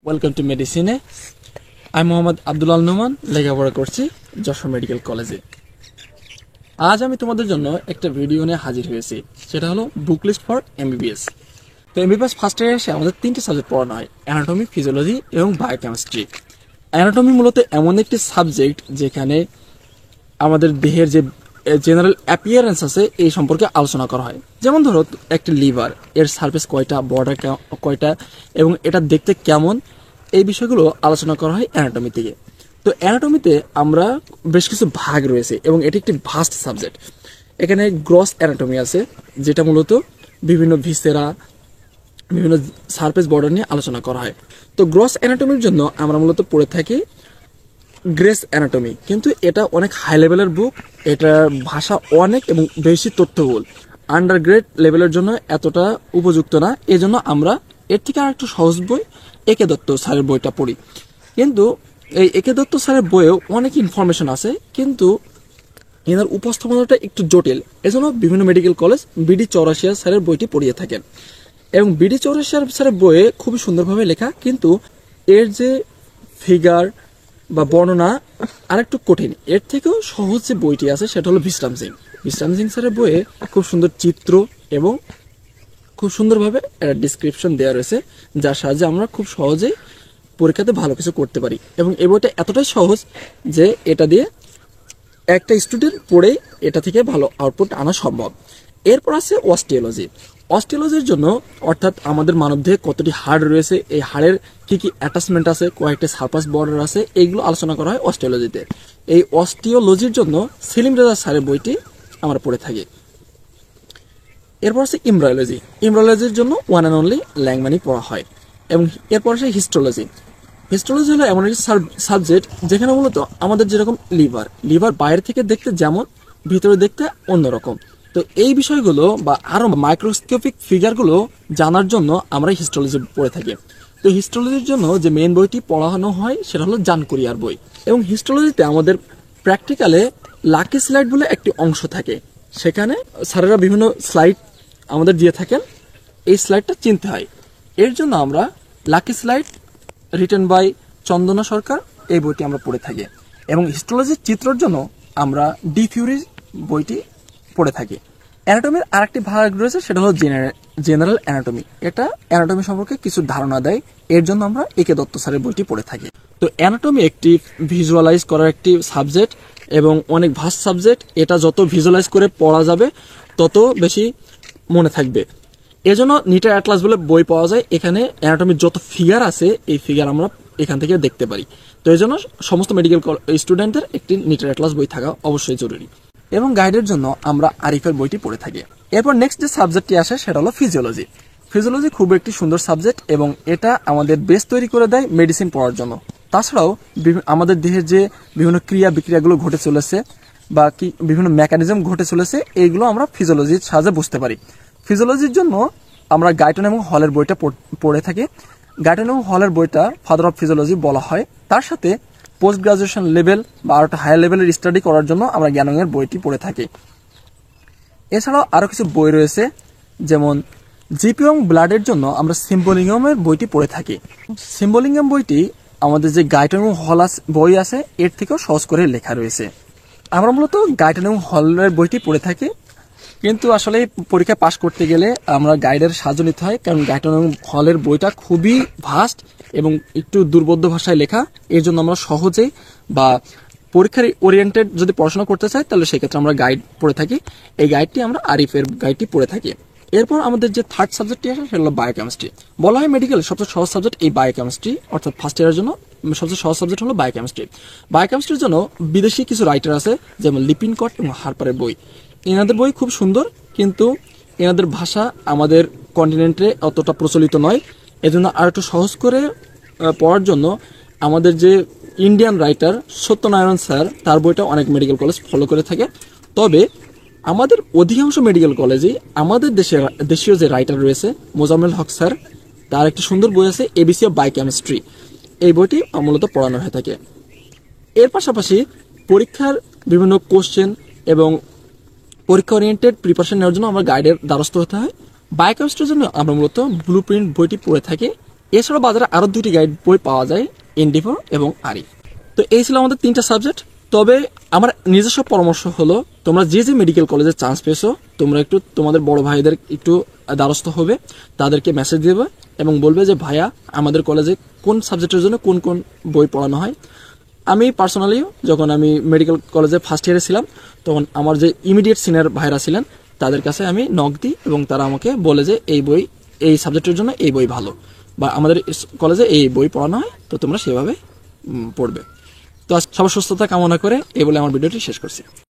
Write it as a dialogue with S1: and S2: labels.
S1: Welcome to মেডিসিনে। আমি মোহাম্মদ আব্দুল আল নোমান, লেখাপড়া করছি যশোর মেডিকেল কলেজে। আজ আমি তোমাদের জন্য একটা ভিডিও নিয়ে হাজির হয়েছি, সেটা হলো বুক লিস্ট ফর এমবিবিএস। তো এমবিবিএস ফার্স্ট ইয়ারে এসে আমাদের তিনটে সাবজেক্ট পড়ানো হয়: অ্যানাটমি, ফিজিওলজি এবং বায়োকেমিস্ট্রি। অ্যানাটমি মূলত এমন একটি সাবজেক্ট যেখানে আমাদের দেহের যে জেনারেল অ্যাপিয়ারেন্স আছে এই সম্পর্কে আলোচনা করা হয়। যেমন ধরো একটা লিভার, এর সারফেস কয়টা, বর্ডার কয়টা এবং এটা দেখতে কেমন, এই বিষয়গুলো আলোচনা করা হয় অ্যানাটমি থেকে। তো অ্যানাটমিতে আমরা বেশ কিছু ভাগ রয়েছে এবং এটি একটি ভাস্ট সাবজেক্ট। এখানে গ্রস অ্যানাটমি আছে, যেটা মূলত বিভিন্ন ভিসেরা, বিভিন্ন সারফেস বর্ডার নিয়ে আলোচনা করা হয়। তো গ্রস অ্যানাটমির জন্য আমরা মূলত পড়ে থাকি গ্রেস অ্যানাটমি, কিন্তু এটা অনেক হাই লেভেলের বুক, এটার ভাষা অনেক এবং বেশি তথ্যবহুল। আন্ডার গ্রেড লেভেলের জন্য এতটা উপযুক্ত না, এজন্য আমরা এর থেকে আর একটু সহজ বই একে দত্ত স্যারের বইটা পড়ি। কিন্তু এই একে দত্ত স্যারের বইয়েও অনেক ইনফরমেশন আছে, কিন্তু এনার উপস্থাপনাটা একটু জটিল, এজন্য বিভিন্ন মেডিকেল কলেজ বিডি চৌরাশিয়া স্যারের বইটি পড়িয়ে থাকেন। এবং বিডি চৌরাশিয়া স্যারের বইয়ে খুবই সুন্দরভাবে লেখা, কিন্তু এর যে ফিগার বা বর্ণনা আরেকটু কঠিন। এর থেকেও সহজ যে বইটি আছে সেটা হলো বিশ্রাম সিং স্যারের বইয়ে খুব সুন্দর চিত্র এবং খুব সুন্দরভাবে ডিসক্রিপশন দেওয়া রয়েছে, যার সাহায্যে আমরা খুব সহজেই পরীক্ষাতে ভালো কিছু করতে পারি। এবং এই বইটা এতটাই সহজ যে এটা দিয়ে একটা স্টুডেন্ট পড়ে এটা থেকে ভালো আউটপুট আনা সম্ভব। এরপর আছে অস্টিওলজির জন্য, অর্থাৎ আমাদের মানবদেহে কতটি হাড় রয়েছে, এই হাড়ের কি কি অ্যাটাচমেন্ট আছে, কয়েকটা সারফাস বর্ডার আছে, এইগুলো আলোচনা করা হয় অস্টিওলজিতে। এই অস্টিওলজির জন্য সেলিম রেজা স্যারের বইটি আমরা পড়ে থাকি। এরপর আছে ইমব্রায়োলজির জন্য ওয়ান অ্যান্ড অনলি ল্যাংমানি পড়া হয়। এবং এরপর আছে হিস্টোলজি হলো এমন একটি সাবজেক্ট যেখানে মূলত আমাদের যেরকম লিভার বাইরে থেকে দেখতে যেমন, ভিতরে দেখতে অন্যরকম। তো এই বিষয়গুলো বা আরো মাইক্রোস্কোপিক ফিগারগুলো জানার জন্য আমরা হিস্টোলজি পড়ে থাকি। তো হিস্টোলজির জন্য যে মেইন বইটি পড়ানো হয় সেটা হলো জানকুরিয়ার বই। এবং হিস্টোলজিতে আমাদের প্র্যাকটিক্যালে লাকি স্লাইড বলে একটি অংশ থাকে, সেখানে স্যারেরা বিভিন্ন স্লাইড আমাদের দিয়ে থাকেন, এই স্লাইডটা চিনতে হয়। এর জন্য আমরা লাকি স্লাইড রিটেন বাই চন্দনা সরকার, এই বইটি আমরা পড়ে থাকি। এবং হিস্টোলজির চিত্রের জন্য আমরা ডি ফিউরি বইটি পড়ে থাকি। অ্যানাটমির আরেকটি ভাগ রয়েছে, সেটা হলো জেনারেল অ্যানাটমি। এটা অ্যানাটমি সম্পর্কে কিছু ধারণা দেয়, এর জন্য আমরা একে দত্ত স্যারের বইটি পড়ে থাকি। তো অ্যানাটমি একটি ভিজুয়ালাইজ করার একটি সাবজেক্ট এবং অনেক ভাস্ট সাবজেক্ট। এটা যত ভিজুয়ালাইজ করে পড়া যাবে তত বেশি মনে থাকবে। এজন্য নিটার অ্যাটলাস বলে বই পাওয়া যায়, এখানে অ্যানাটমির যত ফিগার আছে এই ফিগার আমরা এখান থেকে দেখতে পারি। তো এই জন্য সমস্ত মেডিকেল স্টুডেন্টদের একটি নিটার অ্যাটলাস বই থাকা অবশ্যই জরুরি। এবং গাইডের জন্য আমরা আরিফের বইটি পড়ে থাকি। এরপর নেক্সট যে সাবজেক্টটি আসে সেটা হলো ফিজিওলজি খুব একটি সুন্দর সাবজেক্ট এবং এটা আমাদের বেস তৈরি করে দেয় মেডিসিন পড়ার জন্য। তাছাড়াও আমাদের দেহের যে বিভিন্ন ক্রিয়া বিক্রিয়াগুলো ঘটে চলেছে বা কি বিভিন্ন মেকানিজম ঘটে চলেছে, এইগুলো আমরা ফিজিওলজির সাহায্যে বুঝতে পারি। ফিজিওলজির জন্য আমরা গাইটন এবং হলের বইটা পড়ে থাকি। গাইটন এবং হলের বইটা ফাদার অফ ফিজিওলজি বলা হয়। তার সাথে পোস্ট গ্রাজুয়েশন লেভেল বা আরো একটা হায়ার লেভেলের স্টাডি করার জন্য আমরা জ্ঞানং-এর বইটি পড়ে থাকি। এছাড়াও আরো কিছু বই রয়েছে, যেমন জিপি এবং ব্লাডের জন্য আমরা সিম্বলিঙ্গামের বইটি পড়ে থাকি। সিম্বলিঙ্গাম বইটি আমাদের যে গাইটন এবং হল বই আছে এর থেকেও সহজ করে লেখা রয়েছে। আমরা মূলত গাইটন এবং হলের বইটি পড়ে থাকি, কিন্তু আসলে পরীক্ষা পাশ করতে গেলে আমরা গাইডের সাহায্য নিতে হয়, কারণ গাইটন এবং হলের বইটা খুবই ভাস্ট এবং একটু দুর্বোধ্য ভাষায় লেখা। এর জন্য আমরা সহজেই বা পরীক্ষার ওরিয়েন্টেড যদি পড়াশোনা করতে চাই তাহলে সেক্ষেত্রে আমরা গাইড পড়ে থাকি। এই গাইডটি আমরা আরিফের গাইডটি পড়ে থাকি। এরপর আমাদের যে থার্ড সাবজেক্টটি আসে সেটা হলো বায়োকেমিস্ট্রি। বলা হয় মেডিকেলের সবচেয়ে সহজ সাবজেক্ট এই বায়োকেমিস্ট্রি, অর্থাৎ ফার্স্ট ইয়ারের জন্য সবচেয়ে সহজ সাবজেক্ট হলো বায়োকেমিস্ট্রির জন্য বিদেশি কিছু রাইটার আছে, যেমন লিপিনকট এবং হারপারের বই। এনাদের বই খুব সুন্দর, কিন্তু এনাদের ভাষা আমাদের কন্টিনেন্টে অতটা প্রচলিত নয়। এজন্য আর একটু সহজ করে পড়ার জন্য আমাদের যে ইন্ডিয়ান রাইটার সত্যনারায়ণ স্যার, তার বইটা অনেক মেডিকেল কলেজ ফলো করে থাকে। তবে আমাদের অধিকাংশ মেডিকেল কলেজে আমাদের দেশীয় যে রাইটার রয়েছে মোজাম্মেল হক স্যার, তার একটি সুন্দর বই আছে এবিসি অফ বায়োকেমিস্ট্রি, এই বইটি মূলত পড়ানো হয়ে থাকে। এর পাশাপাশি পরীক্ষার বিভিন্ন কোশ্চেন এবং পরীক্ষা ওরিয়েন্টেড প্রিপারেশন নেওয়ার জন্য আমরা গাইডের দ্বারস্থ হতে হয়। বায়োকেমিস্ট্রির জন্য আমরা মূলত ব্লুপ্রিন্ট বইটি পড়ে থাকি। এছাড়াও বাজারে আরো 2টি গাইড বই পাওয়া যায়, ND4 এবং RE। তো এই ছিল আমাদের 3টা সাবজেক্ট। তবে আমার নিজস্ব পরামর্শ হলো, তোমরা যে যে মেডিকেল কলেজে চান্স পেয়েছো, তোমরা একটু তোমাদের বড় ভাইদের একটু দ্বারস্থ হবে, তাদেরকে মেসেজ দেবে এবং বলবে যে ভাইয়া আমাদের কলেজে কোন সাবজেক্টের জন্য কোন কোন বই পড়ানো হয়। আমি পার্সোনালি যখন আমি মেডিকেল কলেজে ফার্স্ট ইয়ারে ছিলাম, তখন আমার যে ইমিডিয়েট সিনিয়র ভাইরা ছিলেন তাদের কাছে আমি নক দিই এবং তারা আমাকে বলে যে এই বই, এই সাবজেক্টের জন্য এই বই ভালো, বা আমাদের কলেজে এই বই পড়ানো হয়, তো তোমরা সেভাবে পড়বে। তো সবার সুস্থতা কামনা করে এই বলে আমার ভিডিওটি শেষ করছি।